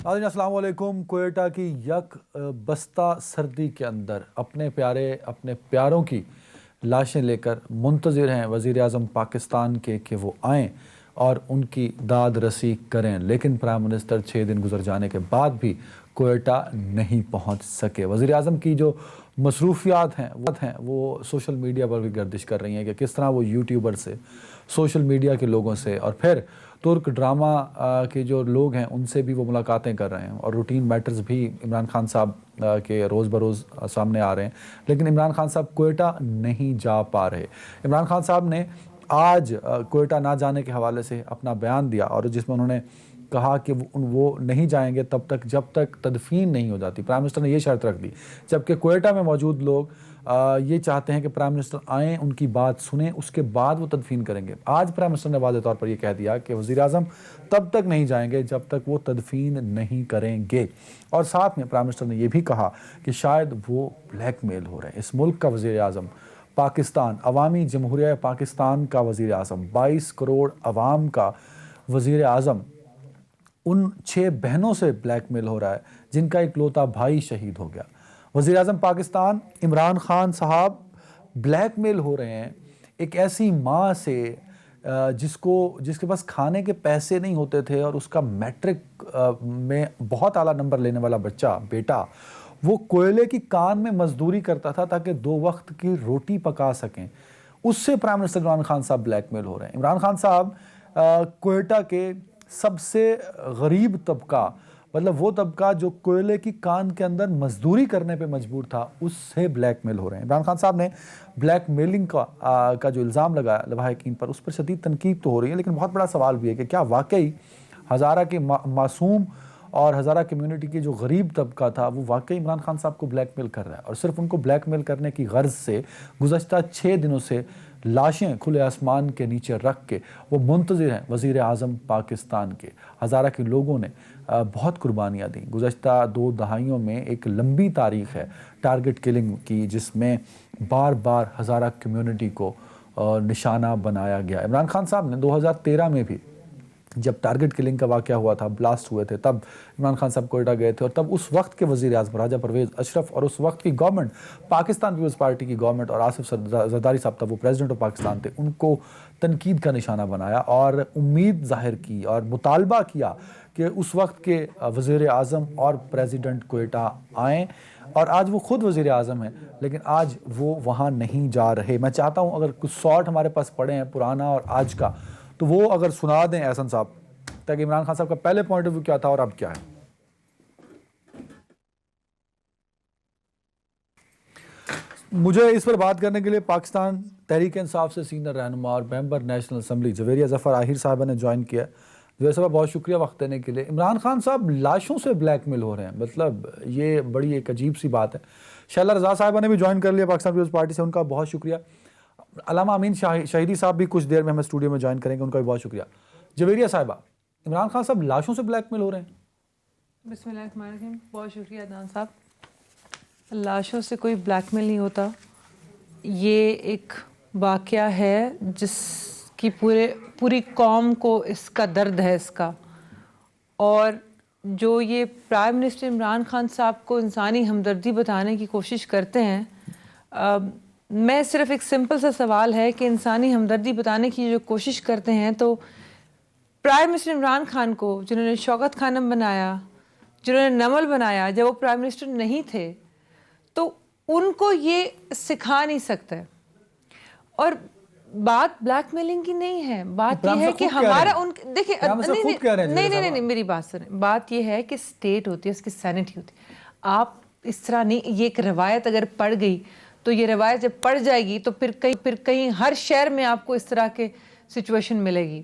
ناظرین السلام علیکم۔ کوئٹہ کی یک بستہ سردی کے اندر اپنے پیاروں کی لاشیں لے کر منتظر ہیں وزیر اعظم پاکستان کے کہ وہ آئیں اور ان کی داد رسی کریں، لیکن پرائم منسٹر 6 دن گزر جانے کے بعد بھی کوئٹہ نہیں پہنچ سکے۔ وزیر اعظم کی جو مصروفیات ہیں وہ سوشل میڈیا پر بھی گردش کر رہی ہیں کہ کس طرح وہ یوٹیوبر سے، سوشل میڈیا کے لوگوں سے اور پھر ترک ڈرامہ کے جو لوگ ہیں ان سے بھی وہ ملاقاتیں کر رہے ہیں، اور روٹین میٹرز بھی عمران خان صاحب کے روز بروز سامنے آ رہے ہیں، لیکن عمران خان صاحب کوئٹہ نہیں جا پا رہے۔ عمران خان صاحب نے آج کوئٹہ نہ جانے کے حوالے سے اپنا بیان دیا، اور جس میں انہوں نے کہا کہ وہ نہیں جائیں گے تب تک جب تک تدفین نہیں ہو جاتی۔ پرائم منسٹر نے یہ شرط رکھ دی، جبکہ کوئٹہ میں موجود لوگ یہ چاہتے ہیں کہ پرائم منسٹر آئیں، ان کی بات سنیں، اس کے بعد وہ تدفین کریں گے۔ آج پرائم منسٹر نے واضح طور پر یہ کہہ دیا کہ وزیر اعظم تب تک نہیں جائیں گے جب تک وہ تدفین نہیں کریں گے، اور ساتھ میں پرائم منسٹر نے یہ بھی کہا کہ شاید وہ بلیک میل ہو رہے ہیں۔ اس ملک کا وزیر اعظم، پاکستان، عوامی جمہوریہ پاکستان کا وزیر اعظم، 22 کروڑ عوام کا وزیر اعظم، ان 6 بہنوں سے بلیک میل ہو رہا ہے جن کا اکلوتا بھائی شہید ہو گیا۔ وزیر اعظم پاکستان عمران خان صاحب بلیک میل ہو رہے ہیں ایک ایسی ماں سے جس کے پاس کھانے کے پیسے نہیں ہوتے تھے، اور اس کا میٹرک میں بہت اعلیٰ نمبر لینے والا بیٹا وہ کوئلے کی کان میں مزدوری کرتا تھا تاکہ 2 وقت کی روٹی پکا سکیں۔ اس سے پرائم منسٹر عمران خان صاحب بلیک میل ہو رہے ہیں۔ عمران خان صاحب کوئٹہ کے سب سے غریب طبقہ، مطلب وہ طبقہ جو کوئلے کی کان کے اندر مزدوری کرنے پہ مجبور تھا، اس سے بلیک میل ہو رہے ہیں۔ عمران خان صاحب نے بلیک میلنگ کا جو الزام لگایا لواحقین پر، اس پر شدید تنقید تو ہو رہی ہے، لیکن بہت بڑا سوال بھی ہے کہ کیا واقعی ہزارہ کے معصوم اور ہزارہ کمیونٹی کی جو غریب طبقہ تھا وہ واقعی عمران خان صاحب کو بلیک میل کر رہا ہے، اور صرف ان کو بلیک میل کرنے کی غرض سے گزشتہ 6 دنوں سے لاشیں کھلے آسمان کے نیچے رکھ کے وہ منتظر ہیں وزیر اعظم پاکستان کے۔ ہزارہ کے لوگوں نے بہت قربانیاں دیں۔ گزشتہ 2 دہائیوں میں ایک لمبی تاریخ ہے ٹارگٹ کلنگ کی، جس میں بار بار ہزارہ کمیونٹی کو نشانہ بنایا گیا۔ عمران خان صاحب نے 2013 میں بھی جب ٹارگٹ کلنگ کا واقعہ ہوا تھا، بلاسٹ ہوئے تھے، تب عمران خان صاحب کوئٹہ گئے تھے، اور تب اس وقت کے وزیر اعظم راجہ پرویز اشرف اور اس وقت کی گورنمنٹ پاکستان پیپلز پارٹی کی گورنمنٹ، اور آصف زرداری صاحب تھا وہ پریزیڈنٹ آف پاکستان تھے، ان کو تنقید کا نشانہ بنایا اور امید ظاہر کی اور مطالبہ کیا کہ اس وقت کے وزیر اعظم اور پریزیڈنٹ کوئٹہ آئیں، اور آج وہ خود وزیر اعظم ہیں لیکن آج وہ وہاں نہیں جا رہے۔ میں چاہتا ہوں اگر کچھ شارٹ ہمارے پاس پڑے ہیں پرانا اور آج کا، تو وہ اگر سنا دیں احسن صاحب، تاکہ عمران خان صاحب کا پہلے پوائنٹ آف ویو کیا تھا اور اب کیا ہے۔ مجھے اس پر بات کرنے کے لیے پاکستان تحریک انصاف سے سینئر رہنما اور ممبر نیشنل اسمبلی جویریہ ظفر آہر صاحبہ نے جوائن کیا۔ جویریہ صاحبہ بہت شکریہ وقت دینے کے لیے۔ عمران خان صاحب لاشوں سے بلیک میل ہو رہے ہیں، مطلب یہ بڑی ایک عجیب سی بات ہے۔ شیلہ رضا صاحبہ نے بھی جوائن کر لیا پاکستان پیپلز پارٹی سے، ان کا بہت شکریہ۔ علامہ امین شہیدی صاحب بھی کچھ دیر میں ہمیں اسٹوڈیو میں جوائن کریں گے، ان کا بھی بہت شکریہ۔ جویریہ صاحبہ، عمران خان صاحب لاشوں سے بلیک میل ہو رہے ہیں؟ بسم اللہ الرحمن الرحیم، بہت شکریہ عدنان صاحب۔ لاشوں سے کوئی بلیک میل نہیں ہوتا، یہ ایک واقعہ ہے جس کی پوری قوم کو اس کا درد ہے اس کا، اور جو یہ پرائم منسٹر عمران خان صاحب کو انسانی ہمدردی بتانے کی کوشش کرتے ہیں، میں صرف ایک سمپل سا سوال ہے کہ انسانی ہمدردی بتانے کی جو کوشش کرتے ہیں، تو پرائم منسٹر عمران خان کو جنہوں نے شوکت خانم بنایا، جنہوں نے نمل بنایا جب وہ پرائم منسٹر نہیں تھے، تو ان کو یہ سکھا نہیں سکتا ہے۔ اور بات بلیک میلنگ کی نہیں ہے، بات یہ ہے کہ ہمارا دیکھیں، نہیں میری بات سنیں، بات یہ ہے کہ اسٹیٹ ہوتی ہے، اس کی سینٹی ہوتی ہے۔ آپ اس طرح نہیں، یہ ایک روایت اگر پڑ گئی تو یہ روایت جب پڑ جائے گی تو پھر کہیں ہر شہر میں آپ کو اس طرح کے سچویشن ملے گی۔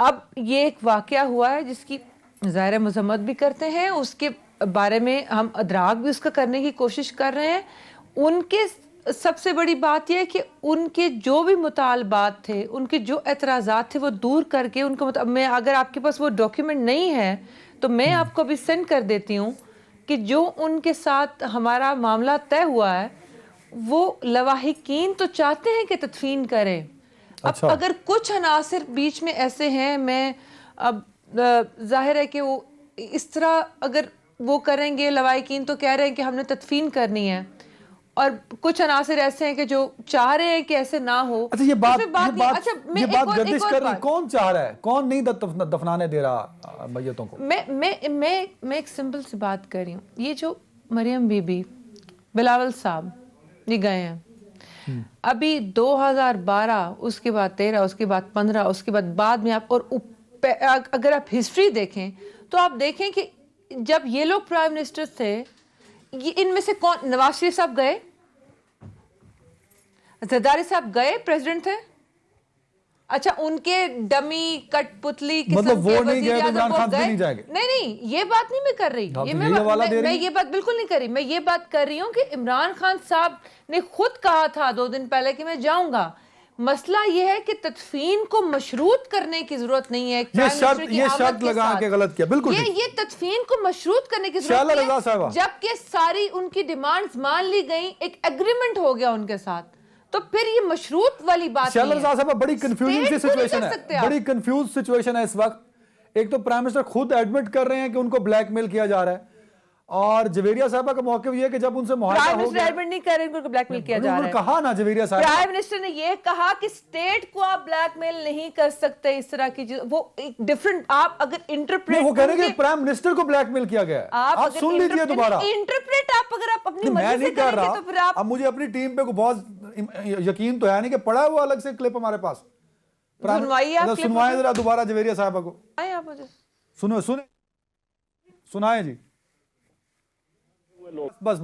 اب یہ ایک واقعہ ہوا ہے جس کی ظاہر مذمت بھی کرتے ہیں، اس کے بارے میں ہم ادراک بھی اس کا کرنے کی کوشش کر رہے ہیں۔ ان کے سب سے بڑی بات یہ ہے کہ ان کے جو بھی مطالبات تھے، ان کے جو اعتراضات تھے، وہ دور کر کے ان کو میں اگر آپ کے پاس وہ ڈاکیومنٹ نہیں ہے تو میں آپ کو ابھی سینڈ کر دیتی ہوں کہ جو ان کے ساتھ ہمارا معاملہ طے ہوا ہے، وہ لواحقین تو چاہتے ہیں کہ تدفین کریں۔ اب اگر کچھ عناصر بیچ میں ایسے ہیں، میں اب ظاہر ہے کہ وہ اس طرح اگر وہ کریں گے لوائقین تو کہہ رہے ہیں کہ ہم نے تدفین کرنی ہے، اور کچھ عناصر ایسے ہیں کہ جو چاہ رہے ہیں کہ ایسے نہ ہو. اچھا یہ بات گردش کر رہی، کون چاہ رہا ہے، کون نہیں دفنانے دے رہا میتوں کو؟ میں ایک سمپل سی بات کر رہی ہوں. یہ جو مریم بی بی، بلاول صاحب یہ گئے ہیں ابھی 2012، اس کے بعد 13، اس کے بعد 15، اس کے بعد میں آپ، اور اگر آپ ہسٹری دیکھیں تو آپ دیکھیں کہ جب یہ لوگ پرائم منسٹر تھے، ان میں سے کون، نواز شریف صاحب گئے، زرداری صاحب گئے، پریزیڈنٹ تھے. اچھا ان کے ڈمی کٹ پتلی قسم کے وزیر اعظم وہ گئے؟ نہیں یہ بات نہیں میں کر رہی، میں یہ بات بالکل نہیں کر رہی. میں یہ بات کر رہی ہوں کہ عمران خان صاحب نے خود کہا تھا 2 دن پہلے کہ میں جاؤں گا. مسئلہ یہ ہے کہ تدفین کو مشروط کرنے کی ضرورت نہیں ہے. یہ شرط لگا کے غلط کیا، بالکل یہ تدفین کو مشروط کرنے کی ضرورت نہیں ہے. جبکہ ساری ان کی ڈیمانڈز مان لی گئیں، ایک ایگریمنٹ ہو گیا ان کے ساتھ، تو پھر یہ مشروط والی بات نہیں ہے. بڑی کنفیوز سچویشن ہے اس وقت. ایک تو پرائم منسٹر خود ایڈمٹ کر رہے ہیں کہ ان کو بلیک میل کیا جا رہا ہے، اور جویریہ صاحبہ کا موقف یہ ہے کہ جب ان سے معاہدہ ہو گیا، پرائم منسٹر ایڈمٹ نہیں کر رہے ان کو بلیک میل کیا جا رہا ہے. کہا نا جویریہ صاحب، پرائم منسٹر نے یہ کہا کہ اسٹیٹ کو آپ بلیک میل نہیں کر سکتے اس طرح کی چیز. وہ ایک ڈیفرنٹ، آپ اگر انٹرپریٹ، وہ کہہ رہے ہیں کہ پرائم منسٹر کو بلیک میل کیا گیا ہے. آپ سن لیجئے دوبارہ. انٹرپریٹ آپ اگر آپ اپنی مرضی سے کریں گے تو پھر آپ، اب مجھے اپنی ٹیم پہ بہت یقین تو ہے نہیں کہ پڑھا ہوا الگ سے کلپ ہمارے پاس. سنوائیں ذرا دوبارہ جویریہ صاحبہ کو. سنائیں جی. بس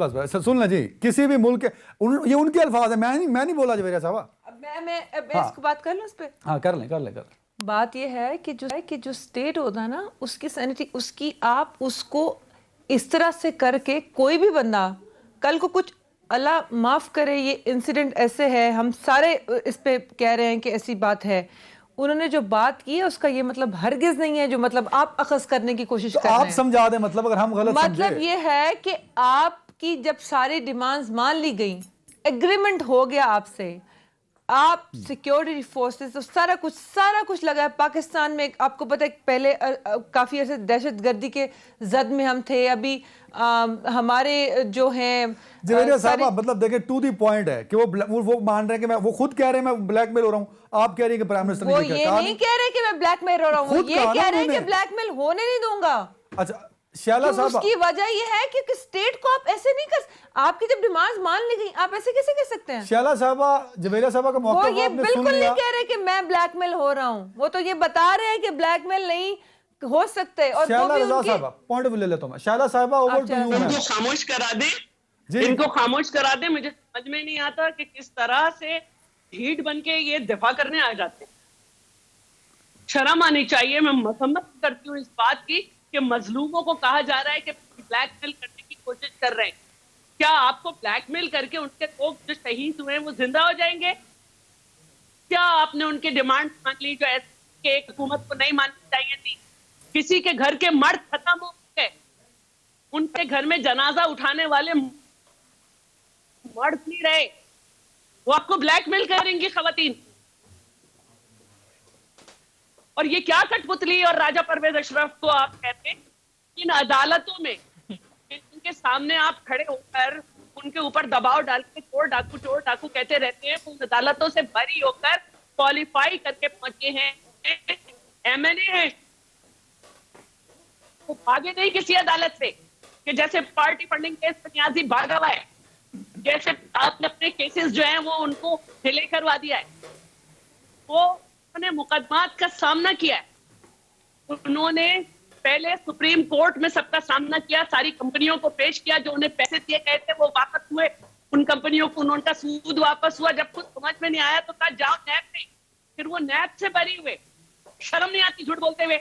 سن لیں جی. کسی بھی ملک کے، یہ ان کے الفاظ ہیں، میں نہیں بولا جویریہ صاحبہ. میں اس کو بات کر لوں اس پہ. ہاں کر لیں. بات یہ ہے کہ جو اسٹیٹ ہوتا ہے نا، اس کی سینٹی، اس کی آپ اس کو اس طرح سے کر کے، کوئی بھی بندہ کل کو کچھ، اللہ معاف کرے یہ انسیڈنٹ ایسے ہے، ہم سارے اس پہ کہہ رہے ہیں کہ ایسی بات ہے. انہوں نے جو بات کی ہے اس کا یہ مطلب ہرگز نہیں ہے جو مطلب آپ اخذ کرنے کی کوشش کر رہے ہیں. آپ سمجھا دیں مطلب، اگر ہم غلط سمجھے. مطلب یہ ہے کہ آپ کی جب ساری ڈیمانڈز مان لی گئیں، ایگریمنٹ ہو گیا آپ سے، آپ سیکیورٹی فورسز سارا کچھ لگا ہے. پاکستان میں آپ کو پتہ ہے پہلے کافی عرصے دہشت گردی کے زد میں ہم تھے. ابھی ہمارے جو ہیں جویریہ صاحبہ، مطلب دیکھیں ٹو دی پوائنٹ ہے کہ وہ مان رہے ہیں کہ وہ خود کہہ رہے ہیں میں بلیک میل ہو رہا ہوں. آپ کہہ رہے ہیں کہ پرائم منسٹر نے وہ یہ نہیں کہہ رہے کہ میں بلیک میل ہو رہا ہوں، یہ کہہ رہے ہیں کہ بلیک میل ہونے نہیں دوں گا. اچھا شیالہ صاحبہ، اس کی وجہ یہ ہے کہ اسٹیٹ کو آپ ایسے نہیں کر، آپ کی جب ڈیمانڈز مان لی گئی آپ ایسے کیسے کہہ سکتے ہیں؟ شیالہ صاحبہ، جویریہ صاحبہ کا موقف وہ یہ بالکل نہیں کہہ رہے کہ میں بلیک میل ہو رہا ہوں، وہ تو یہ بتا رہے ہیں کہ بلیک میل نہیں ہو سکتے. اور شیالہ رضا صاحبہ، پوائنٹ آف ویو لے لیتا ہوں میں. شیالہ صاحبہ اوور ٹو یو. ان کو خاموش کرا دیں، ان کو خاموش کرا دیں. مجھے سمجھ میں نہیں آتا کہ کس طرح سے ڈھیٹ بن کے یہ دفاع کرنے آ جاتے ہیں. شرم آنی چاہیے. میں مذمت کرتی ہوں اس بات کی کہ مظلوموں کو کہا جا رہا ہے کہ بلیک میل کرنے کی کوشش کر رہے ہیں. کیا آپ کو بلیک میل کر کے ان کے لوگ جو شہید ہوئے ہیں وہ زندہ ہو جائیں گے؟ کیا آپ نے ان کی ڈیمانڈ مان لی جو ایسے ایک حکومت کو نہیں ماننی چاہیے تھی؟ کسی کے گھر کے مرد ختم ہو گئے، ان کے گھر میں جنازہ اٹھانے والے مرد نہیں رہے، وہ آپ کو بلیک میل کریں گی خواتین؟ اور یہ کیا کٹ پتلی اور راجہ پرویز اشرف کو آپ کہتے ہیں ان عدالتوں میں ان کے سامنے آپ کھڑے ہو کر ان کے اوپر دباؤ ڈال کے چور ڈاکو کہتے رہتے ہیں. ان عدالتوں سے بری ہو کر کوالیفائی کر کے پہنچے ہیں، ایم این اے ہیں. وہ بھاگے نہیں کسی عدالت سے کہ جیسے پارٹی فنڈنگ کیس پہ نیازی بھاگا ہوا ہے، جیسے آپ نے اپنے کیسز جو ہیں وہ ان کو ڈیلے کروا دیا ہے. وہ انہوں نے مقدمات کا سامنا کیا ہے. انہوں نے پہلے سپریم کورٹ میں سب کا سامنا کیا، ساری کمپنیوں کو پیش کیا جو انہیں پیسے دیے گئے تھے وہ واپس ہوئے. ان کمپنیوں کو ان کا سود واپس ہوا. جب کچھ سمجھ میں نہیں آیا تو کہا جاؤ نیب میں. پھر وہ نیب سے بری ہوئے. شرم نہیں آتی جھوٹ بولتے ہوئے،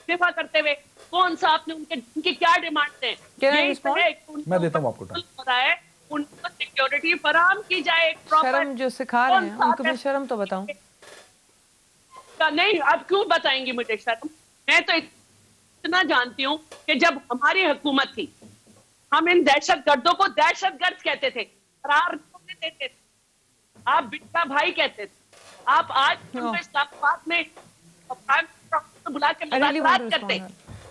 دفاع کرتے ہوئے؟ کون سا آپ نے ان کی کیا ڈیمانڈ ہیں؟ میں دیتا ہوں آپ کو ان کو سیکیورٹی فراہم کی جائے. شرم جو سکھا رہے ہیں ان کو بھی شرم تو بتاؤں. نہیں اب کیوں بتائیں گی مجھے شرم؟ میں تو اتنا جانتی ہوں کہ جب ہماری حکومت تھی ہم ان دہشت گردوں کو دہشت گرد کہتے تھے، قرار دیتے تھے. آپ بٹا بھائی کہتے تھے. آپ آج اسلام آباد میں بلا کے مذاکرات کرتے.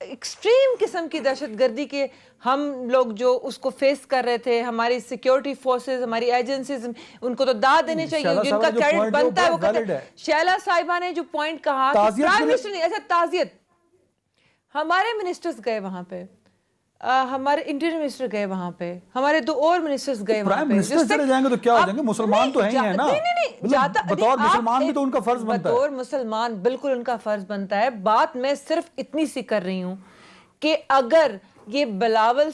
ایکسٹریم قسم کی دہشت گردی کے ہم لوگ جو اس کو فیس کر رہے تھے, ہماری سیکیورٹی فورسز, ہماری ایجنسیز, ان کو تو داد دینے چاہیے, جن کا کریڈٹ بنتا ہے وہ کرتے ہیں. شیلا صاحبہ نے جو پوائنٹ کہا کہ پرائم منسٹر نے, اچھا تعزیت, ہمارے منسٹرز گئے وہاں پہ, ہمارے انٹیریئر منسٹر گئے وہاں پہ, ہمارے 2 اور منسٹرز گئے وہاں پہ. پرائم منسٹر چلے جائیں گے تو کیا ہو جائیں گے؟ مسلمان تو ہیں ہی ہیں نا. بطور مسلمان بھی تو ان کا فرض بنتا ہے. بطور مسلمان بالکل ان کا فرض بنتا ہے. بات میں صرف اتنی سی کر رہی ہوں کہ اگر یہ بلاول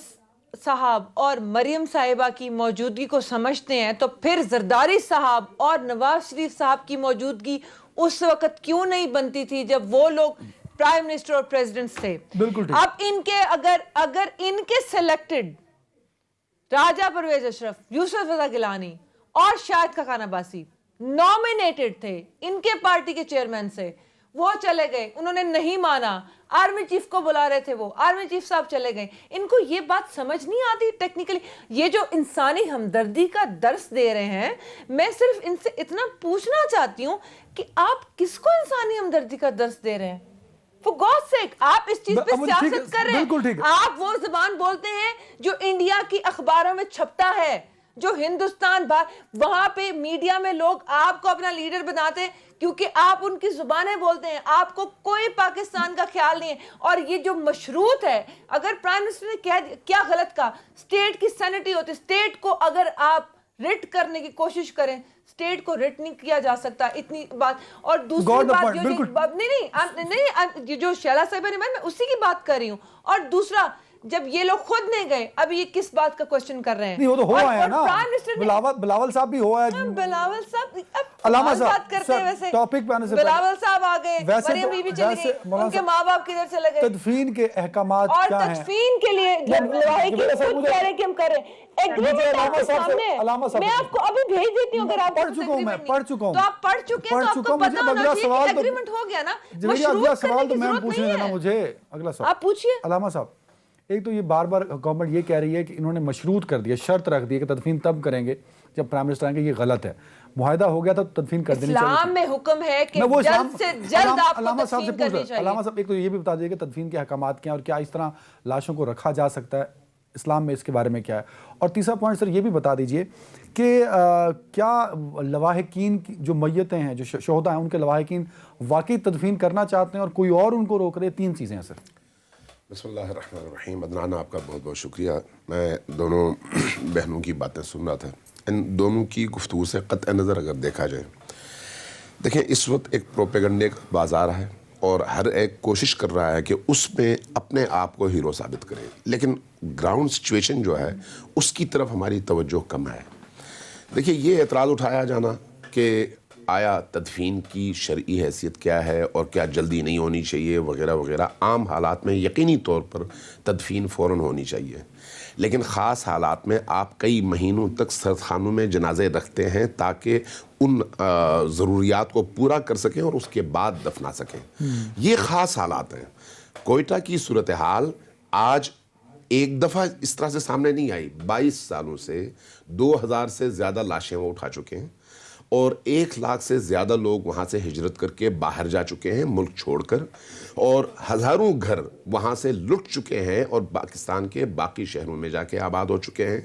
صاحب اور مریم صاحبہ کی موجودگی کو سمجھتے ہیں تو پھر زرداری صاحب اور نواز شریف صاحب کی موجودگی اس وقت کیوں نہیں بنتی تھی جب وہ لوگ پرائم منسٹر اور پریزیڈنٹ تھے. اب ان کے اگر ان کے سلیکٹڈ راجہ پرویز اشرف, یوسف رضا گیلانی اور شاہد خاقان عباسی نومینیٹڈ تھے ان کے پارٹی کے چیئرمین سے, وہ چلے گئے, انہوں نے نہیں مانا, آرمی چیف کو بلا رہے تھے, وہ آرمی چیف صاحب چلے گئے. ان کو یہ بات سمجھ نہیں آتی ٹیکنیکلی. یہ جو انسانی ہمدردی کا درس دے رہے ہیں, میں صرف ان سے اتنا پوچھنا چاہتی ہوں کہ آپ کس کو انسانی ہمدردی کا درس دے رہے ہیں؟ For God's sake, آپ اس چیز پہ سیاست کر رہے ہیں. آپ وہ زبان بولتے ہیں جو انڈیا کی اخباروں میں چھپتا ہے, جو ہندوستان وہاں پہ میڈیا میں لوگ آپ کو اپنا لیڈر بناتے ہیں کیونکہ آپ ان کی زبانیں بولتے ہیں. آپ کو کوئی پاکستان کا خیال نہیں ہے. اور یہ جو مشروط ہے, اگر پرائم منسٹر نے کیا غلط کہا, اسٹیٹ کی سینٹی ہوتی, اسٹیٹ کو اگر آپ رٹ کرنے کی کوشش کریں, اسٹیٹ کو رٹ نہیں کیا جا سکتا. اتنی بات. اور دوسری بات نہیں, جو شیلا صاحبہ نے, میں اسی کی بات کر رہی ہوں. اور دوسرا, جب یہ لوگ خود نہیں گئے, اب یہ کس بات کا کوشچن کر رہے ہیں؟ نہیں, وہ تو ہو آیا نا, بلاول صاحب بھی ہو آیا. بلاول صاحب علامہ بات کرتے ہیں ویسے ٹاپک پہ آنے سے بلاول صاحب آ گئے, مریم بی بی چلی گئی, ان کے ماں باپ کدھر چلے گئے. تدفین کے احکامات کیا ہیں؟ اور تدفین کے لیے خود کہہ رہے کہ ہم کریں. میں آپ کو ابھی بھیج دیتی ہوں, اگر آپ پڑھ چکا ہوں, میں پڑھ چکا ہوں, تو آپ پڑھ چکے ہیں تو آپ کو پتا ہونا چاہیے کہ ایگریمنٹ ہو گیا نا. اگلا سوال تو میں پوچھنے دینا مجھے. اگلا سوال آپ پوچھئے. علامہ صاحب, ایک تو یہ بار بار گورنمنٹ یہ کہہ رہی ہے کہ انہوں نے مشروط کر دیا, شرط رکھ دی کہ تدفین تب کریں گے جب پرائم منسٹر آئیں گے. یہ غلط ہے. معاہدہ ہو گیا تھا تو تدفین کر دینی چاہیے. اسلام میں حکم ہے کہ جلد سے جلد آپ کو تدفین کرنی چاہیے. علامہ صاحب ایک تو یہ بھی بتا دیجیے کہ تدفین کے احکامات کیا ہیں اور کیا اس طرح لاشوں کو رکھا جا سکتا ہے اسلام میں, اس کے بارے میں کیا ہے. اور تیسرا پوائنٹ سر یہ بھی بتا دیجیے کہ کیا لواحقین جو میتیں ہیں, جو شہداء ہیں, ان کے لواحقین واقعی تدفین کرنا چاہتے ہیں اور کوئی اور ان کو روک رہے؟ 3 چیزیں ہیں سر. بسم اللہ الرحمن الرحیم. عدنان, آپ کا بہت بہت شکریہ. میں دونوں بہنوں کی باتیں سن رہا تھا. ان دونوں کی گفتگو سے قطع نظر اگر دیکھا جائے, دیکھیں اس وقت ایک پروپیگنڈے کا بازار ہے اور ہر ایک کوشش کر رہا ہے کہ اس میں اپنے آپ کو ہیرو ثابت کرے, لیکن گراؤنڈ سچویشن جو ہے اس کی طرف ہماری توجہ کم ہے. دیکھیے, یہ اعتراض اٹھایا جانا کہ آیا تدفین کی شرعی حیثیت کیا ہے اور کیا جلدی نہیں ہونی چاہیے وغیرہ وغیرہ. عام حالات میں یقینی طور پر تدفین فوراً ہونی چاہیے, لیکن خاص حالات میں آپ کئی مہینوں تک سردخانوں میں جنازے رکھتے ہیں تاکہ ان ضروریات کو پورا کر سکیں اور اس کے بعد دفنا سکیں. یہ خاص حالات ہیں. کوئٹہ کی صورتحال آج ایک دفعہ اس طرح سے سامنے نہیں آئی. 22 سالوں سے 2000 سے زیادہ لاشیں وہ اٹھا چکے ہیں اور 1 لاکھ سے زیادہ لوگ وہاں سے ہجرت کر کے باہر جا چکے ہیں ملک چھوڑ کر, اور ہزاروں گھر وہاں سے لٹ چکے ہیں اور پاکستان کے باقی شہروں میں جا کے آباد ہو چکے ہیں.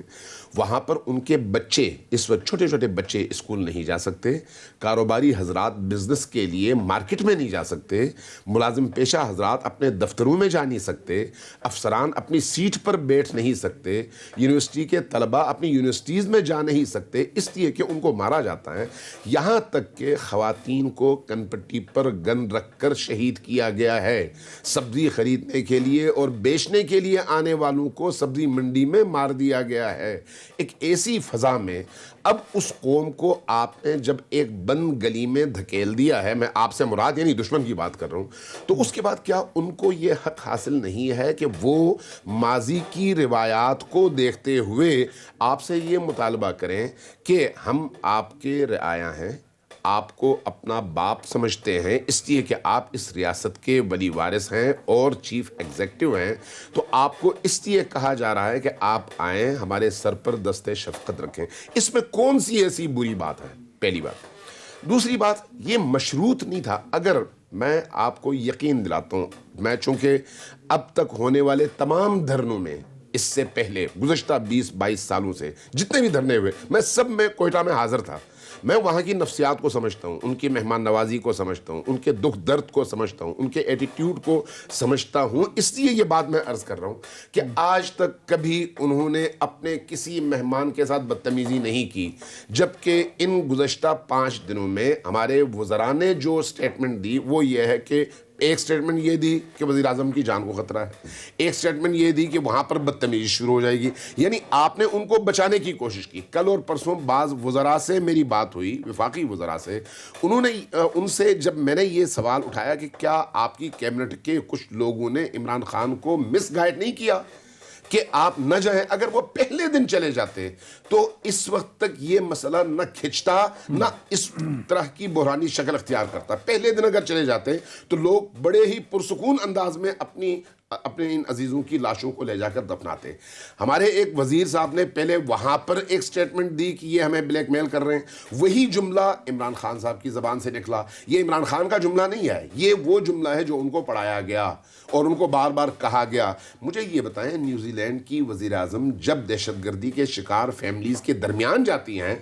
وہاں پر ان کے بچے, اس وقت چھوٹے چھوٹے بچے اسکول نہیں جا سکتے, کاروباری حضرات بزنس کے لیے مارکیٹ میں نہیں جا سکتے, ملازم پیشہ حضرات اپنے دفتروں میں جا نہیں سکتے, افسران اپنی سیٹ پر بیٹھ نہیں سکتے, یونیورسٹی کے طلباء اپنی یونیورسٹیز میں جا نہیں سکتے اس لیے کہ ان کو مارا جاتا ہے. یہاں تک کہ خواتین کو کنپٹی پر گن رکھ کر شہید کیا گیا ہے. سبزی خریدنے کے لیے اور بیچنے کے لیے آنے والوں کو سبزی منڈی میں مار دیا گیا ہے. ایک ایسی فضا میں اب اس قوم کو آپ نے جب ایک بند گلی میں دھکیل دیا ہے, میں آپ سے مراد یعنی دشمن کی بات کر رہا ہوں, تو اس کے بعد کیا ان کو یہ حق حاصل نہیں ہے کہ وہ ماضی کی روایات کو دیکھتے ہوئے آپ سے یہ مطالبہ کریں کہ ہم آپ کے رعایا ہیں, آپ کو اپنا باپ سمجھتے ہیں اس لیے کہ آپ اس ریاست کے ولی وارث ہیں اور چیف ایگزیکٹو ہیں, تو آپ کو اس لیے کہا جا رہا ہے کہ آپ آئیں, ہمارے سر پر دست شفقت رکھیں. اس میں کون سی ایسی بری بات ہے؟ پہلی بات. دوسری بات, یہ مشروط نہیں تھا. اگر میں آپ کو یقین دلاتا ہوں، میں چونکہ اب تک ہونے والے تمام دھرنوں میں اس سے پہلے گزشتہ 20-22 سالوں سے جتنے بھی دھرنے ہوئے میں سب میں کوئٹہ میں حاضر تھا، میں وہاں کی نفسیات کو سمجھتا ہوں، ان کی مہمان نوازی کو سمجھتا ہوں، ان کے دکھ درد کو سمجھتا ہوں، ان کے ایٹیٹیوڈ کو سمجھتا ہوں. اس لیے یہ بات میں عرض کر رہا ہوں کہ آج تک کبھی انہوں نے اپنے کسی مہمان کے ساتھ بدتمیزی نہیں کی، جبکہ ان گزشتہ 5 دنوں میں ہمارے وزراء نے جو سٹیٹمنٹ دی وہ یہ ہے کہ ایک سٹیٹمنٹ یہ دی کہ وزیر اعظم کی جان کو خطرہ ہے، ایک سٹیٹمنٹ یہ دی کہ وہاں پر بدتمیزی شروع ہو جائے گی. یعنی آپ نے ان کو بچانے کی کوشش کی. کل اور پرسوں بعض وزراء سے میری بات ہوئی، وفاقی وزراء سے، انہوں نے ان سے جب میں نے یہ سوال اٹھایا کہ کیا آپ کی کیبنٹ کے کچھ لوگوں نے عمران خان کو مس گائیڈ نہیں کیا کہ آپ نہ جائیں، اگر وہ پہلے دن چلے جاتے تو اس وقت تک یہ مسئلہ نہ کھچتا نہ اس طرح کی بحرانی شکل اختیار کرتا. پہلے دن اگر چلے جاتے تو لوگ بڑے ہی پرسکون انداز میں اپنے ان عزیزوں کی لاشوں کو لے جا کر دفناتے. ہمارے ایک وزیر صاحب نے پہلے وہاں پر ایک سٹیٹمنٹ دی کہ یہ ہمیں بلیک میل کر رہے ہیں، وہی جملہ عمران خان صاحب کی زبان سے نکلا. یہ عمران خان کا جملہ نہیں ہے، یہ وہ جملہ ہے جو ان کو پڑھایا گیا اور ان کو بار بار کہا گیا. مجھے یہ بتائیں، نیوزی لینڈ کی وزیر اعظم جب دہشت گردی کے شکار فیملیز کے درمیان جاتی ہیں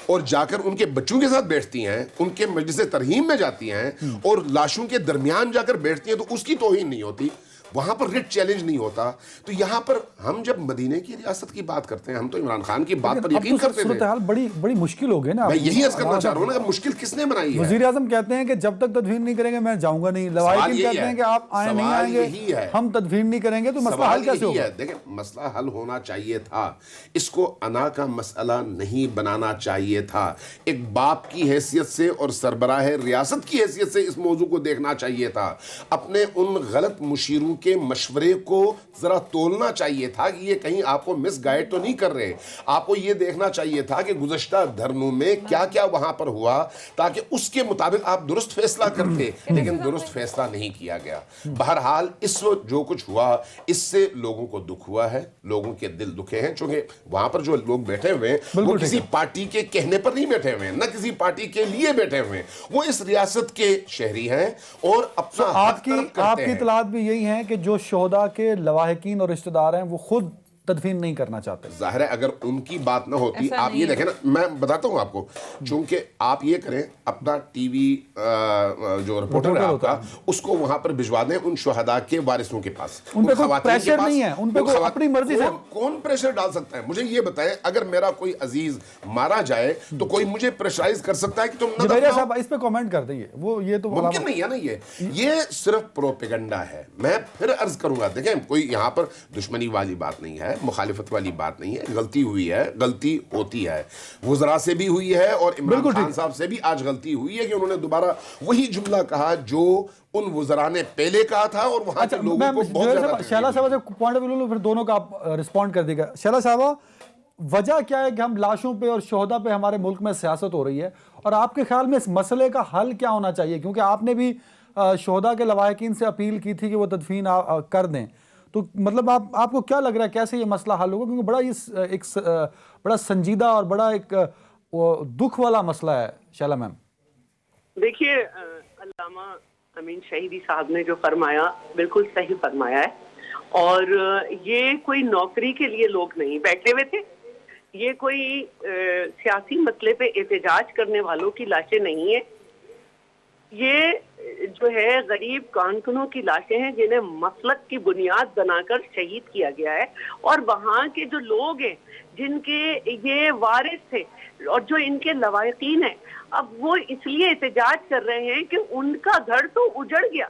اور جا کر ان کے بچوں کے ساتھ بیٹھتی ہیں، ان کے مجلس ترحیم میں جاتی ہیں اور لاشوں کے درمیان جا کر بیٹھتی ہیں، تو اس کی توہین نہیں ہوتی، وہاں پر ریٹ چیلنج نہیں ہوتا. تو یہاں پر ہم جب مدینے کی ریاست کی بات کرتے ہیں، ہم تو عمران خان کی بات پر یقین کرتے تھے. صورتحال بڑی مشکل ہو گئی نا. میں یہی عرض کرنا چاہ رہا ہوں نا کہ مشکل کس نے بنائی ہے. وزیر اعظم کہتے ہیں کہ جب تک تدفین نہیں کریں گے میں جاؤں گا نہیں. لوائقین کہتے ہیں کہ آپ آئیں نہیں آئیں گے، ہم تدفین نہیں کریں گے. تو مسئلہ حل کیسے ہوگا؟ دیکھیں، مسئلہ حل ہونا چاہیے تھا، اس کو انا کا مسئلہ نہیں بنانا چاہیے تھا. ایک باپ کی حیثیت سے اور سربراہ ریاست کی حیثیت سے اس موضوع کو دیکھنا چاہیے تھا. اپنے ان غلط مشیروں کے مشورے کو ذرا تولنا چاہیے تھا کہ یہ کہیں آپ کو مس گائیڈ تو نہیں کر رہے. آپ کو یہ دیکھنا چاہیے تھا کہ گزشتہ دھرنوں میں کیا کیا وہاں پر ہوا تاکہ اس کے مطابق آپ درست فیصلہ کرتے، لیکن درست فیصلہ نہیں کیا گیا. بہرحال اس وقت جو کچھ ہوا اس سے لوگوں کو دکھ ہوا ہے، لوگوں کے دل دکھے ہیں، چونکہ وہاں پر جو لوگ بیٹھے ہوئے ہیں وہ کسی پارٹی کے کہنے پر نہیں بیٹھے ہوئے ہیں، نہ کسی پارٹی کے لیے بیٹھے ہوئے ہیں، وہ اس ریاست کے شہری ہیں اور اپنا آپ کی اطلاعات بھی یہی ہیں کہ جو شہداء کے لواحقین اور رشتہ دار ہیں وہ خود تدفین نہیں کرنا چاہتے. ظاہر ہے اگر ان کی بات نہ ہوتی، آپ یہ دیکھیں نا، میں بتاتا ہوں آپ کو، چونکہ آپ یہ کریں اپنا ٹی وی جو رپورٹر ہے آپ کا، اس کو وہاں پر بھجوا دیں ان شہداء کے وارثوں کے پاس. ان پہ کوئی پریشر نہیں ہے، ان پہ اپنی مرضی سے کون پریشر ڈال سکتا ہے؟ مجھے یہ بتائیں، اگر میرا کوئی عزیز مارا جائے تو کوئی مجھے پریشرائز کر سکتا ہے کہ تم نہ جبیریہ صاحب اس پہ کامنٹ کر دیں؟ وہ یہ تو ممکن نہیں ہے نا. یہ صرف پروپیگنڈا ہے. میں پھر عرض کروں گا، دیکھیں کوئی یہاں پر دشمنی والی بات نہیں ہے، مخالفت والی بات نہیں ہے. غلطی ہوئی ہے، غلطی ہوتی ہے، وزراء سے بھی ہوئی ہے اور عمران خان صاحب سے بھی آج غلطی ہوئی ہے کہ انہوں نے دوبارہ وہی جملہ کہا جو ان وزراء نے پہلے کہا تھا اور وہاں کے لوگوں کو بہت زیادہ. شہلا صاحب سے پوائنٹ آف ویو پھر دونوں کا آپ رسپونڈ کر دیے گا. شہلا صاحب، وجہ کیا ہے کہ ہم لاشوں پہ اور شہداء پہ ہمارے ملک میں سیاست ہو رہی ہے، اور آپ کے خیال میں اس مسئلے کا حل کیا ہونا چاہیے؟ کیونکہ آپ نے بھی شہداء کے لواحقین سے اپیل کی تھی کہ وہ تدفین کر دیں. تو مطلب آپ کو کیا لگ رہا ہے کیسے یہ مسئلہ حل ہوگا؟ کیونکہ بڑا سنجیدہ اور بڑا ایک دکھ والا مسئلہ ہے. شیلا میم، دیکھیے، علامہ امین شہیدی صاحب نے جو فرمایا بالکل صحیح فرمایا ہے. اور یہ کوئی نوکری کے لیے لوگ نہیں بیٹھے ہوئے تھے، یہ کوئی سیاسی مسئلے پہ احتجاج کرنے والوں کی لاشیں نہیں ہیں. یہ جو ہے غریب کارکنوں کی لاشیں ہیں جنہیں مسلک کی بنیاد بنا کر شہید کیا گیا ہے. اور وہاں کے جو لوگ ہیں جن کے یہ وارث تھے اور جو ان کے لواحقین ہیں، اب وہ اس لیے احتجاج کر رہے ہیں کہ ان کا گھر تو اجڑ گیا،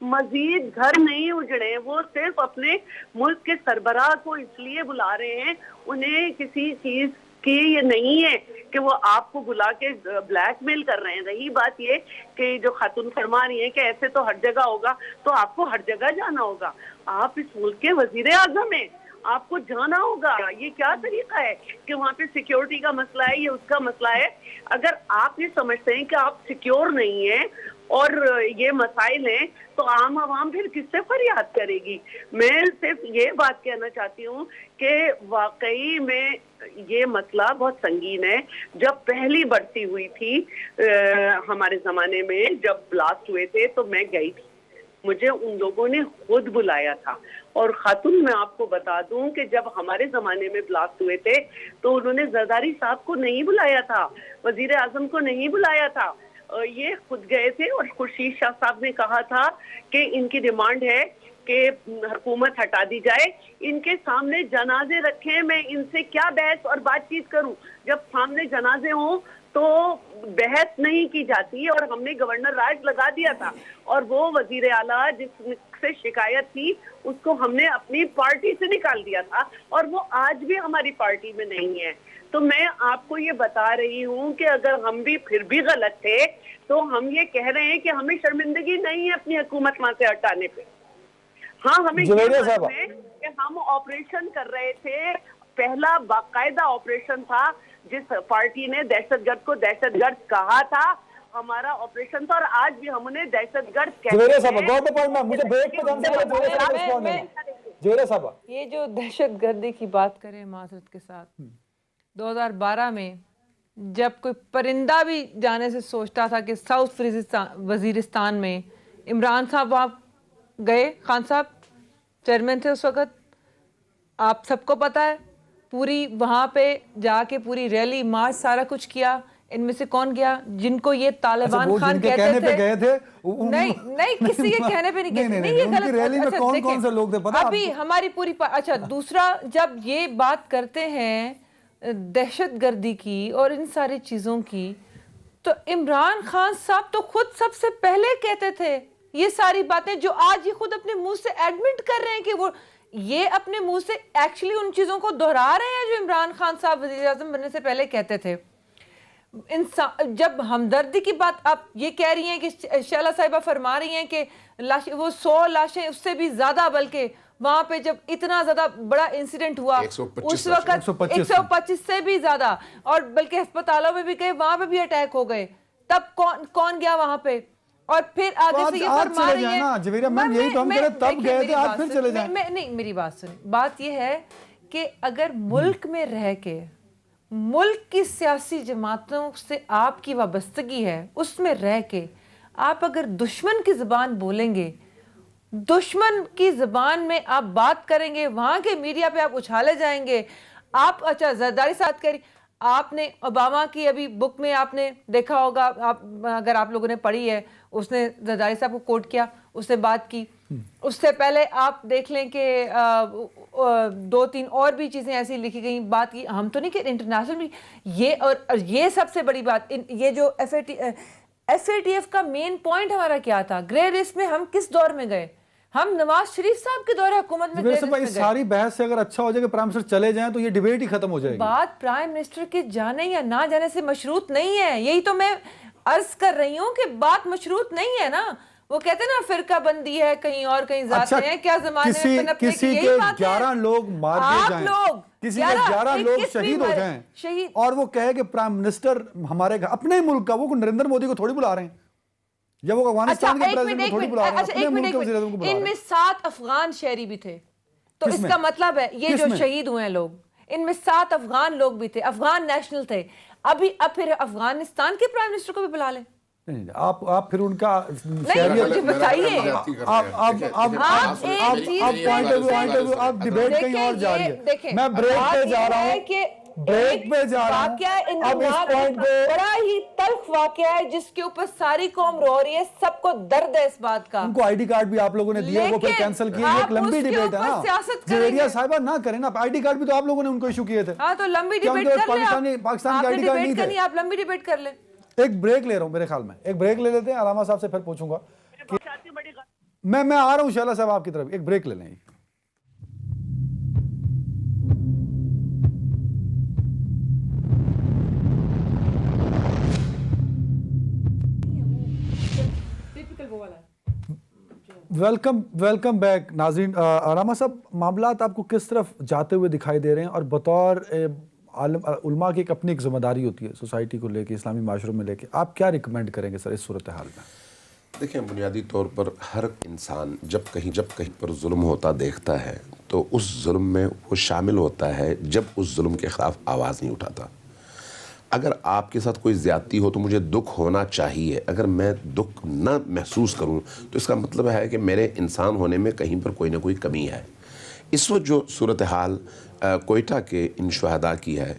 مزید گھر نہیں اجڑے. وہ صرف اپنے ملک کے سربراہ کو اس لیے بلا رہے ہیں، انہیں کسی چیز کی یہ نہیں ہے کہ وہ آپ کو بلا کے بلیک میل کر رہے ہیں. رہی بات یہ کہ جو خاتون فرما رہی ہیں کہ ایسے تو ہر جگہ ہوگا، تو آپ کو ہر جگہ جانا ہوگا. آپ اس ملک کے وزیر اعظم ہیں، آپ کو جانا ہوگا. یہ کیا طریقہ ہے کہ وہاں پہ سیکیورٹی کا مسئلہ ہے، یہ اس کا مسئلہ ہے؟ اگر آپ یہ سمجھتے ہیں کہ آپ سیکیور نہیں ہیں اور یہ مسائل ہیں تو عام عوام پھر کس سے فریاد کرے گی؟ میں صرف یہ بات کہنا چاہتی ہوں کہ واقعی میں یہ مسئلہ بہت سنگین ہے. جب پہلی بڑھتی ہوئی تھی ہمارے زمانے میں جب بلاسٹ ہوئے تھے تو میں گئی تھی, مجھے ان لوگوں نے خود بلایا تھا. اور خاتون میں آپ کو بتا دوں کہ جب ہمارے زمانے میں بلاسٹ ہوئے تھے تو انہوں نے زرداری صاحب کو نہیں بلایا تھا, وزیر اعظم کو نہیں بلایا تھا, یہ خود گئے تھے. اور خورشید شاہ صاحب نے کہا تھا کہ ان کی ڈیمانڈ ہے کہ حکومت ہٹا دی جائے, ان کے سامنے جنازے رکھیں, میں ان سے کیا بحث اور بات چیت کروں؟ جب سامنے جنازے ہوں تو بحث نہیں کی جاتی. اور ہم نے گورنر راج لگا دیا تھا, اور وہ وزیر اعلیٰ جس سے شکایت تھی اس کو ہم نے اپنی پارٹی سے نکال دیا تھا, اور وہ آج بھی ہماری پارٹی میں نہیں ہے. تو میں آپ کو یہ بتا رہی ہوں کہ اگر ہم بھی پھر بھی غلط تھے تو ہم یہ کہہ رہے ہیں کہ ہمیں شرمندگی نہیں ہے اپنی حکومت وہاں سے ہٹانے پہ. ہاں, ہمیں یہ معلوم ہے کہ ہم آپریشن کر رہے تھے, پہلا باقاعدہ آپریشن تھا, جس پارٹی نے دہشت گرد کو دہشت گرد کہا تھا ہمارا آپریشن تھا, اور آج بھی ہم انہیں دہشت گرد یہ جو دہشت گردی کی بات کریں معذرت کے ساتھ, 2012 میں جب کوئی پرندہ بھی جانے سے سوچتا تھا کہ ساؤتھ وزیرستان میں, عمران صاحب وہاں گئے, خان صاحب چیئرمین تھے اس وقت, آپ سب کو پتہ ہے, پوری وہاں پہ جا کے پوری ریلی مارچ سارا کچھ کیا. ان میں سے کون گیا جن کو یہ طالبان خان کہتے تھے؟ نہیں, کسی کے کہنے پہ نہیں کہتے, نہیں یہ غلط. ابھی ہماری پوری اچھا, دوسرا جب یہ بات کرتے ہیں دہشت گردی کی اور ان ساری چیزوں کی, تو عمران خان صاحب تو خود سب سے پہلے کہتے تھے یہ ساری باتیں جو آج یہ خود اپنے منہ سے ایڈمٹ کر رہے ہیں کہ وہ یہ اپنے منہ سے ایکچولی ان چیزوں کو دہرا رہے ہیں جو عمران خان صاحب وزیر اعظم بننے سے پہلے کہتے تھے. جب ہمدردی کی بات آپ یہ کہہ رہی ہیں کہ شیلا صاحبہ فرما رہی ہیں کہ وہ 100 لاشیں اس سے بھی زیادہ, بلکہ وہاں پہ جب اتنا زیادہ بڑا انسیڈنٹ ہوا اس وقت 125 سے بھی زیادہ, اور بلکہ ہسپتالوں میں بھی گئے, وہاں پہ بھی اٹیک ہو گئے, تب کون گیا وہاں پہ؟ اور پھر آگے سے یہ فرما رہی ہیں, نہیں میری بات سنیں, بات یہ ہے کہ اگر ملک میں رہ کے ملک کی سیاسی جماعتوں سے آپ کی وابستگی ہے, اس میں رہ کے آپ اگر دشمن کی زبان بولیں گے, دشمن کی زبان میں آپ بات کریں گے, وہاں کے میڈیا پہ آپ اچھالے جائیں گے, آپ اچھا زرداری ساتھ کری, آپ نے اوباما کی ابھی بک میں آپ نے دیکھا ہوگا, اگر آپ لوگوں نے پڑھی ہے, اس نے زرداری صاحب کو کوٹ کیا, اس سے بات کی. اس سے پہلے آپ دیکھ لیں کہ 2-3 اور بھی چیزیں ایسی لکھی گئیں, بات کی, ہم تو نہیں کہ انٹرنیشنل بھی یہ, اور یہ سب سے بڑی بات, یہ جو FATF کا مین پوائنٹ ہمارا کیا تھا, گرے لسٹ میں ہم کس دور میں گئے؟ ہم نواز شریف صاحب کے دور حکومت میں اس ساری بحث سے اگر اچھا ہو جائے کہ پرائم منسٹر چلے جائیں تو یہ ڈیبیٹ ہی ختم ہو جائے گی. بات پرائم منسٹر کے جانے یا نہ جانے سے مشروط نہیں ہے, یہی تو میں عرض کر رہی ہوں کہ بات مشروط نہیں ہے نا. وہ کہتے ہیں نا فرقہ بندی ہے, کہیں اور کہیں ذاتیں ہیں, کیا زمانے میں پنپنے کی یہی بات ہے. 11 لوگ مار دیے جائیں, کسی کے 11 لوگ شہید ہو جائیں, اور وہ کہے کہ پرائم منسٹر ہمارے اپنے ملک کا, وہ نریندر مودی کو تھوڑی بلا رہے ہیں, یا وہ افغانستان کے پریزیڈنٹ کو تھوڑی بلا رہے ہیں, اپنے ملک کے وزیر اعظم کو بلا رہے ہیں. ان میں 7 افغان شہری بھی تھے, تو اس کا مطلب ہے یہ جو شہید ہوئے ہیں لوگ, ان میں 7 افغان لوگ بھی تھے, افغان نیشنل تھے. اب پھر افغانستان کے پرائم منسٹر کو بھی بلا لیں. آپ پھر ان کا مجھے بتائیے, آپ ڈیبیٹ کہیں اور جا رہی ہے. میں بریک پہ جا رہا ہوں, بڑا ہی تلخ واقعہ ہے جس کے اوپر ساری قوم رو رہی ہے, سب کو درد ہے اس بات کا. ان کو آئی ڈی کارڈ بھی آپ لوگوں نے دیا, وہ پھر کینسل کیے, ایک لمبی ڈیبیٹ ہے نا. جویریہ صاحبہ نہ کریں نا, آئی ڈی کارڈ بھی تو آپ لوگوں نے ان کو ایشو کیے تھے. ہاں تو لمبی ڈیبیٹ کر لیں, پاکستان کی آئی ڈی کارڈ نہیں تھے, آپ لمبی ڈیبیٹ کر لیں. ایک بریک لے رہا ہوں, میرے خیال میں ایک بریک لے لیتے ہیں, علامہ صاحب سے پھر پوچھوں گا. میں آ رہا ہوں شیلا صاحب آپ کی طرف, ایک بریک لے لیں. ویلکم بیک ناظرین. علامہ صاحب, معاملات آپ کو کس طرف جاتے ہوئے دکھائی دے رہے ہیں, اور بطور علماء کی ایک اپنی ذمہ داری ہوتی ہے سوسائٹی کو لے کے, اسلامی معاشروں میں لے کے, آپ کیا ریکمینڈ کریں گے سر اس صورتحال میں؟ دیکھیں بنیادی طور پر ہر انسان جب کہیں پر ظلم ہوتا دیکھتا ہے تو اس ظلم میں وہ شامل ہوتا ہے جب اس ظلم کے خلاف آواز نہیں اٹھاتا. اگر آپ کے ساتھ کوئی زیادتی ہو تو مجھے دکھ ہونا چاہیے. اگر میں دکھ نہ محسوس کروں تو اس کا مطلب ہے کہ میرے انسان ہونے میں کہیں پر کوئی نہ کوئی کمی ہے. اس وقت جو صورتحال کوئٹہ کے ان شہداء کی ہے،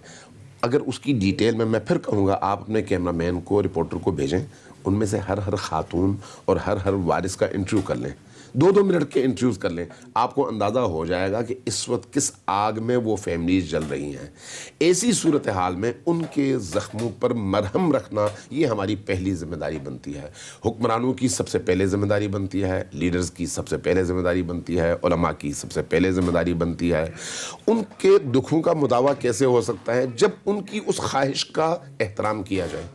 اگر اس کی ڈیٹیل میں پھر کہوں گا آپ اپنے کیمرہ مین کو، رپورٹر کو بھیجیں، ان میں سے ہر خاتون اور ہر وارث کا انٹرویو کر لیں، 2 منٹ کے انٹرویوز کر لیں. آپ کو اندازہ ہو جائے گا کہ اس وقت کس آگ میں وہ فیملیز جل رہی ہیں. ایسی صورتحال میں ان کے زخموں پر مرہم رکھنا یہ ہماری پہلی ذمہ داری بنتی ہے. حکمرانوں کی سب سے پہلے ذمہ داری بنتی ہے، لیڈرز کی سب سے پہلے ذمہ داری بنتی ہے، علماء کی سب سے پہلے ذمہ داری بنتی ہے. ان کے دکھوں کا مداوع کیسے ہو سکتا ہے؟ جب ان کی اس خواہش کا احترام کیا جائے.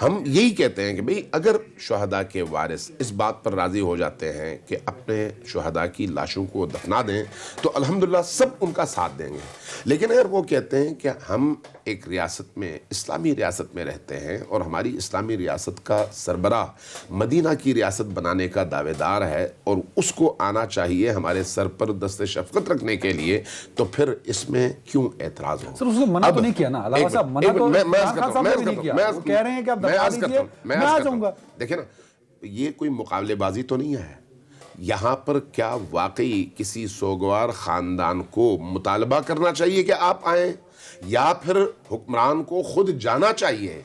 ہم یہی کہتے ہیں کہ بھئی اگر شہداء کے وارث اس بات پر راضی ہو جاتے ہیں کہ اپنے شہداء کی لاشوں کو دفنا دیں تو الحمدللہ سب ان کا ساتھ دیں گے. لیکن اگر وہ کہتے ہیں کہ ہم ایک ریاست میں، اسلامی ریاست میں رہتے ہیں اور ہماری اسلامی ریاست کا سربراہ مدینہ کی ریاست بنانے کا دعوے دار ہے اور اس کو آنا چاہیے ہمارے سر پر دست شفقت رکھنے کے لیے، تو پھر اس میں کیوں اعتراض ہو؟ سر اس نے منع تو نہیں کیا نا علاوہ صاحب، منع تو وہ کہہ رہے ہیں کہ آپ دفنا دیجئے، میں آ جاؤں گا. دیکھیں نا، یہ کوئی مقابلے بازی تو نہیں ہے. یہاں پر کیا واقعی کسی سوگوار خاندان کو مطالبہ کرنا چاہیے کہ آپ آئیں، یا پھر حکمران کو خود جانا چاہیے؟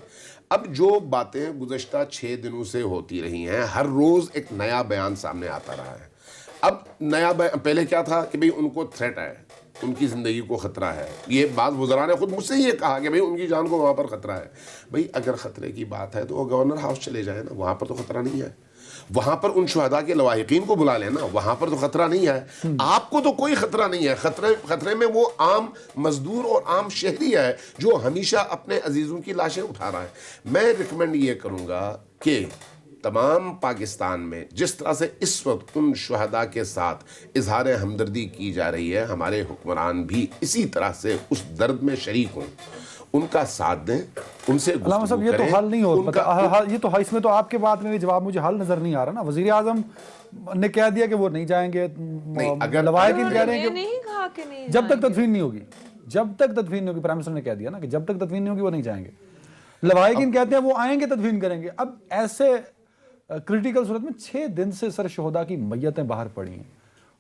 اب جو باتیں گزشتہ 6 دنوں سے ہوتی رہی ہیں، ہر روز ایک نیا بیان سامنے آتا رہا ہے. اب نیا پہلے کیا تھا کہ بھئی ان کو تھریٹ ہے، ان کی زندگی کو خطرہ ہے. یہ بعض وزراء نے خود مجھ سے یہ کہا کہ بھئی ان کی جان کو وہاں پر خطرہ ہے. بھئی اگر خطرے کی بات ہے تو وہ گورنر ہاؤس چلے جائیں نا، وہاں پر تو خطرہ نہیں ہے. وہاں پر ان شہداء کے لواحقین کو بلا لینا، وہاں پر تو خطرہ نہیں ہے. آپ کو تو کوئی خطرہ نہیں ہے. خطرے میں وہ عام مزدور اور عام شہری ہے جو ہمیشہ اپنے عزیزوں کی لاشیں اٹھا رہا ہے. میں ریکمینڈ یہ کروں گا کہ تمام پاکستان میں جس طرح سے اس وقت ان شہداء کے ساتھ اظہار ہمدردی کی جا رہی ہے، ہمارے حکمران بھی اسی طرح سے اس درد میں شریک ہوں، ان کا ساتھ دیں، ان سے علامہ صاحب یہ تو حل نہیں ہو پتا. یہ تو اس میں تو آپ کے بات میں بھی جواب مجھے حل نظر نہیں آ رہا نا. وزیر اعظم نے کہہ دیا کہ وہ نہیں جائیں گے، لواحقین کہہ رہے ہیں کہ جب تک تدفین نہیں ہوگی، پرائم منسٹر نے کہہ دیا نا کہ جب تک تدفین نہیں ہوگی وہ نہیں جائیں گے. لواحقین کہتے ہیں وہ آئیں گے، تدفین کریں گے. اب ایسے کرٹیکل صورت میں 6 دن سے سر شہداء کی میتیں باہر پڑی ہیں.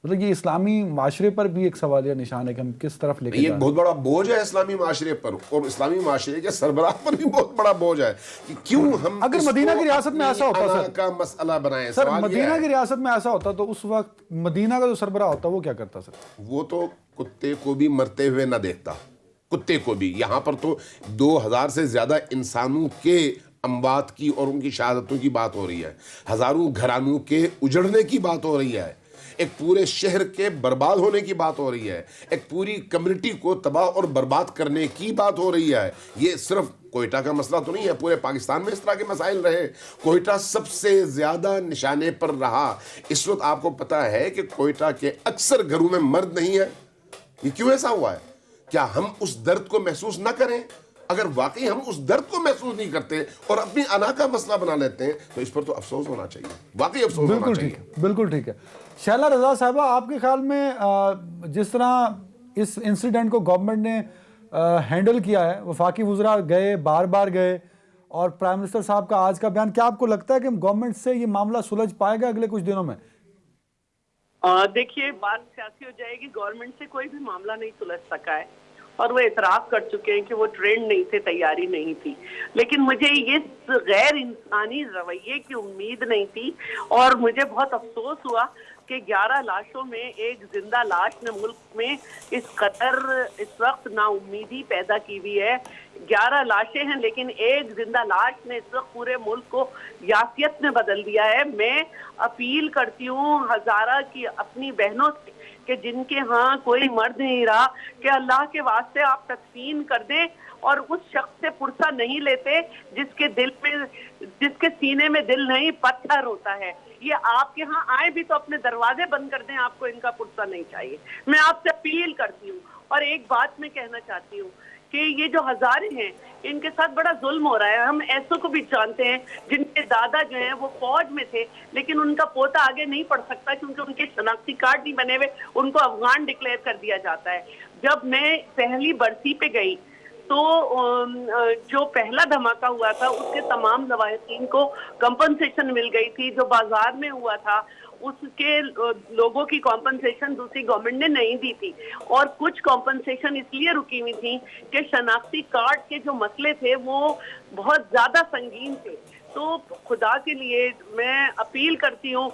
مطلب یہ اسلامی معاشرے پر بھی ایک سوالیہ نشان ہے کہ ہم کس طرف لے کے یہ بہت بڑا بوجھ ہے اسلامی معاشرے پر، اور اسلامی معاشرے کے سربراہ پر بھی بہت بڑا بوجھ ہے کہ کیوں ہم اگر مدینہ کی ریاست میں ایسا ہوتا سر کا مسئلہ بنائیں. سر مدینہ کی ریاست میں ایسا ہوتا تو اس وقت مدینہ کا جو سربراہ ہوتا وہ کیا کرتا سر؟ وہ تو کتے کو بھی مرتے ہوئے نہ دیکھتا، کتے کو بھی. یہاں پر تو 2000 سے زیادہ انسانوں کے اموات کی اور ان کی شہادتوں کی بات ہو رہی ہے، ہزاروں گھرانوں کے اجڑنے کی بات ہو رہی ہے، ایک پورے شہر کے برباد ہونے کی بات ہو رہی ہے، ایک پوری کمیونٹی کو تباہ اور برباد کرنے کی بات ہو رہی ہے. یہ صرف کوئٹہ کا مسئلہ تو نہیں ہے، پورے پاکستان میں اس طرح کے مسائل رہے. کوئٹہ سب سے زیادہ نشانے پر رہا. اس وقت آپ کو پتا ہے کہ کوئٹہ کے اکثر گھروں میں مرد نہیں ہے. یہ کیوں ایسا ہوا ہے؟ کیا ہم اس درد کو محسوس نہ کریں؟ اگر واقعی ہم اس درد کو محسوس نہیں کرتے اور اپنی انا کا مسئلہ بنا لیتے ہیں تو اس پر تو افسوس ہونا چاہیے، واقعی افسوس ہونا چاہیے. بالکل ٹھیک ہے. شیلا رضا صاحبہ، آپ کے خیال میں جس طرح اس انسیڈنٹ کو گورنمنٹ نے ہینڈل کیا ہے، وفاقی وزراء گئے، بار بار گئے، اور پرائم منسٹر صاحب کا آج کا بیان، کیا آپ کو لگتا ہے کہ گورنمنٹ سے یہ معاملہ سلجھ پائے گا اگلے کچھ دنوں میں؟ دیکھیے بات سیاسی ہو جائے گی. گورنمنٹ سے کوئی بھی معاملہ نہیں سلجھ سکا ہے اور وہ اعتراف کر چکے ہیں کہ وہ ٹرینڈ نہیں تھے، تیاری نہیں تھی. لیکن مجھے یہ غیر انسانی رویے کی امید نہیں تھی، اور مجھے بہت افسوس ہوا کہ 11 لاشوں میں ایک زندہ لاش نے ملک میں اس قدر اس وقت نا امیدی پیدا کی ہوئی ہے. 11 لاشیں ہیں لیکن ایک زندہ لاش نے اس وقت پورے ملک کو یاسیت میں بدل دیا ہے. میں اپیل کرتی ہوں ہزارہ کی اپنی بہنوں سے کہ جن کے ہاں کوئی مرد نہیں رہا، کہ اللہ کے واسطے آپ تدفین کر دیں، اور اس شخص سے پرسہ نہیں لیتے جس کے سینے میں دل نہیں، پتھر ہوتا ہے. یہ آپ کے ہاں آئے بھی تو اپنے دروازے بند کر دیں، آپ کو ان کا پرسہ نہیں چاہیے. میں آپ سے اپیل کرتی ہوں. اور ایک بات میں کہنا چاہتی ہوں کہ یہ جو ہزارے ہیں ان کے ساتھ بڑا ظلم ہو رہا ہے. ہم ایسوں کو بھی جانتے ہیں جن کے دادا جو ہیں وہ فوج میں تھے لیکن ان کا پوتا آگے نہیں پڑھ سکتا کیونکہ ان کے شناختی کارڈ نہیں بنے ہوئے, ان کو افغان ڈکلیئر کر دیا جاتا ہے. جب میں پہلی برسی پہ گئی تو جو پہلا دھماکہ ہوا تھا اس کے تمام لواحقین کو کمپنسیشن مل گئی تھی. جو بازار میں ہوا تھا اس کے لوگوں کی کمپنسیشن دوسری گورنمنٹ نے نہیں دی تھی, اور کچھ کمپنسیشن اس لیے رکی ہوئی تھی کہ شناختی کارڈ کے جو مسئلے تھے وہ بہت زیادہ سنگین تھے. تو خدا کے لیے میں اپیل کرتی ہوں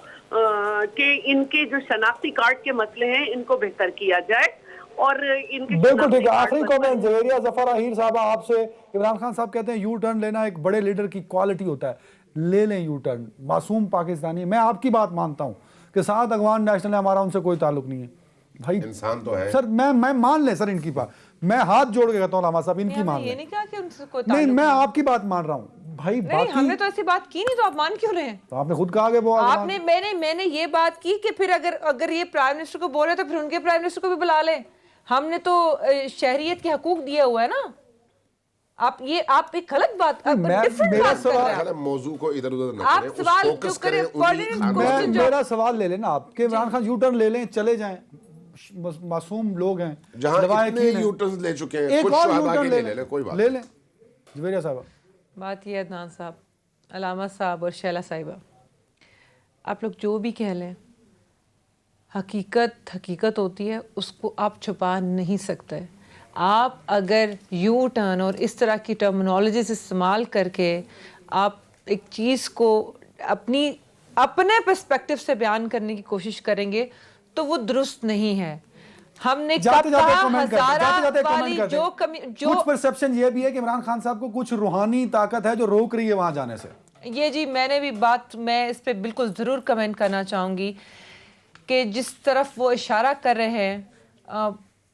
کہ ان کے جو شناختی کارڈ کے مسئلے ہیں ان کو بہتر کیا جائے. اور ان کے بالکل ٹھیک ہے. آخری کامنٹ زویریہ ظفر احیر صاحبہ آپ سے. عمران خان صاحب کہتے ہیں یو ٹرن لینا ایک بڑے لیڈر کی کوالٹی ہوتا ہے, لے لیں یو ٹرن, معصوم پاکستانی. میں آپ کی بات مانتا ہوں کہ سعد اغوان نیشنل ہے ہمارا, ان سے کوئی تعلق نہیں ہے بھائی, انسان تو ہے سر. میں مان لیں سر ان کی بات, میں ہاتھ جوڑ کے کہتا ہوں علامہ صاحب ان کی مان لیں. نہیں کہا کہ ان سے کوئی نہیں, میں آپ کی بات مان رہا ہوں بھائی. نہیں, ہم نے تو ایسی بات کی نہیں, تو آپ مان کیوں رہے ہیں؟ تو آپ نے خود کہا کہ وہ آپ نے, میں نے یہ بات کی کہ پھر اگر یہ پرائم منسٹر کو بولے تو پھر ان کے پرائم منسٹر کو بھی بلا لیں. ہم نے تو شہریت کے حقوق دیا ہوا ہے نا. آپ ایک غلط بات, ڈیفرنٹ بات کر رہے ہیں. موضوع کو ادھر ادھر نہ آپ کریں, سوال فوکس کریں. میرا سوال لے لینا آپ کہ عمران خان یو ٹرن لے لیں, چلے جائیں, معصوم لوگ ہیں جہاں اتنے یو ٹرنز لے چکے ہیں, ایک کچھ اور یو شہدا ٹرن کے لے لیں, کوئی بات لے لیں. زویریہ صاحبہ بات یہ ہے عدنان صاحب, علامہ صاحب اور شیلا صاحبہ, آپ لوگ جو بھی کہہ لیں, حقیقت ہوتی ہے, اس کو آپ چھپا نہیں سکتے. آپ اگر یو ٹرن اور اس طرح کی ٹرمنالوجیز استعمال کر کے آپ ایک چیز کو اپنے پرسپیکٹیو سے بیان کرنے کی کوشش کریں گے تو وہ درست نہیں ہے. ہم نے کچھ پرسپشن یہ بھی ہے کہ عمران خان صاحب کو کچھ روحانی طاقت ہے جو روک رہی ہے وہاں جانے سے. یہ جی میں نے بھی میں اس پہ بالکل ضرور کمنٹ کرنا چاہوں گی کہ جس طرف وہ اشارہ کر رہے ہیں,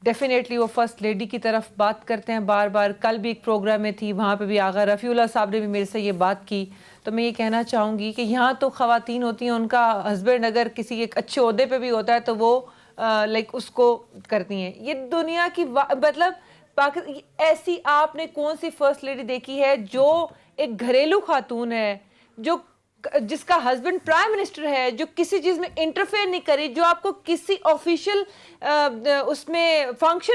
ڈیفینیٹلی وہ فرسٹ لیڈی کی طرف بات کرتے ہیں بار بار. کل بھی ایک پروگرام میں تھی, وہاں پہ بھی آغا رفیع اللہ صاحب نے بھی میرے سے یہ بات کی. تو میں یہ کہنا چاہوں گی کہ یہاں تو خواتین ہوتی ہیں, ان کا ہسبینڈ اگر کسی ایک اچھے عہدے پہ بھی ہوتا ہے تو وہ لائک اس کو کرتی ہیں. یہ دنیا کی مطلب ایسی آپ نے کون سی فرسٹ لیڈی دیکھی ہے جو ایک گھریلو خاتون ہے, جس کا ہسبینڈ پرائم منسٹر ہے, جو کسی چیز میں انٹرفیئر نہیں کری, جو آپ کو کسی آفیشیل اس میں فنکشن